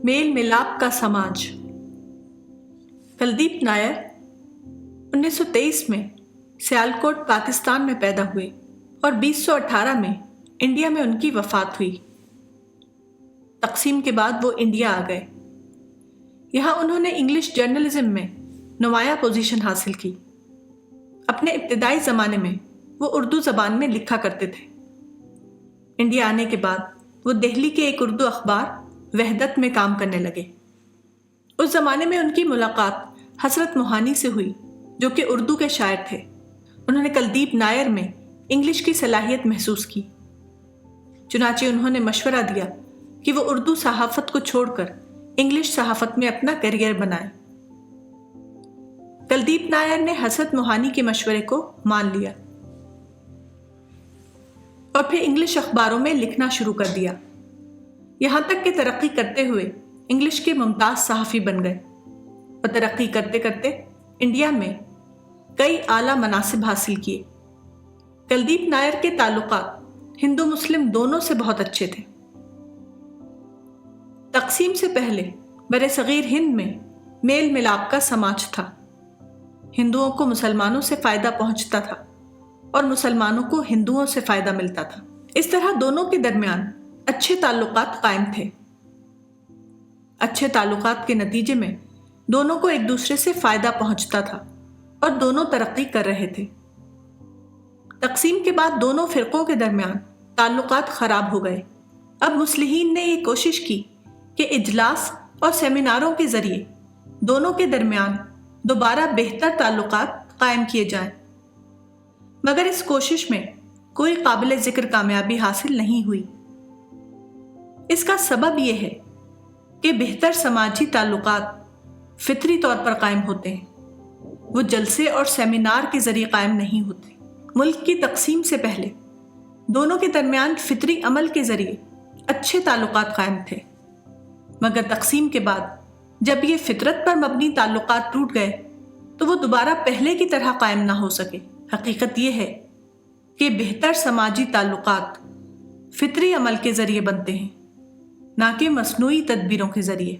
Mail मिलाप का समाज। कुलदीप नायर 1923 में सियालकोट पाकिस्तान में पैदा हुए और 2018 में इंडिया में उनकी वफात हुई। तकसीम के बाद वो इंडिया आ गए। यहाँ उन्होंने इंग्लिश जर्नलिज्म में नुमाया पोजीशन हासिल की। अपने इब्तिदाई ज़माने में वो उर्दू ज़बान में लिखा करते थे। इंडिया आने के बाद वो दिल्ली के एक उर्दू अखबार वहदत में काम करने लगे। उस ज़माने में उनकी मुलाकात हसरत मोहानी से हुई, जो कि उर्दू के शायर थे। उन्होंने कुलदीप नायर में इंग्लिश की सलाहियत महसूस की। चुनांचे उन्होंने मशवरा दिया कि वो उर्दू सहाफ़त को छोड़कर इंग्लिश सहाफ़त में अपना करियर बनाए। कुलदीप नायर ने हसरत मोहानी के मशवरे को मान लिया और फिर इंग्लिश अखबारों में लिखना शुरू कर दिया। यहाँ तक कि तरक्की करते हुए इंग्लिश के मुमताज़ सहाफ़ी बन गए और तरक्की करते करते इंडिया में कई आला मनासिब हासिल किए। कुलदीप नायर के ताल्लुकात हिंदू मुस्लिम दोनों से बहुत अच्छे थे। तकसीम से पहले बरे सगीर हिंद में मेल मिलाप का समाज था। हिंदुओं को मुसलमानों से फ़ायदा पहुंचता था और मुसलमानों को हिंदुओं से फ़ायदा मिलता था। इस तरह दोनों के दरमियान अच्छे ताल्लुकात कायम थे। अच्छे ताल्लुकात के नतीजे में दोनों को एक दूसरे से फ़ायदा पहुंचता था और दोनों तरक्की कर रहे थे। तकसीम के बाद दोनों फ़िरक़ों के दरमियान ताल्लुकात ख़राब हो गए। अब मुस्लिहीन ने ये कोशिश की कि इजलास और सेमिनारों के ज़रिए दोनों के दरमियान दोबारा बेहतर ताल्लुकात कायम किए जाएं, मगर इस कोशिश में कोई काबिल ज़िक्र कामयाबी हासिल नहीं हुई। इसका सबब यह है कि बेहतर समाजी ताल्लुकात फितरी तौर पर कायम होते हैं, वो जलसे और सेमिनार के ज़रिए कायम नहीं होते। मुल्क की तकसीम से पहले दोनों के दरमियान फितरी अमल के ज़रिए अच्छे ताल्लुकात कायम थे, मगर तकसीम के बाद जब ये फितरत पर मबनी ताल्लुकात टूट गए तो वो दोबारा पहले की तरह कायम ना हो सके। हकीकत ये है कि बेहतर समाजी ताल्लुकात फितरी अमल के ज़रिए बनते हैं, ना कि मसनूई तदबीरों के ज़रिए।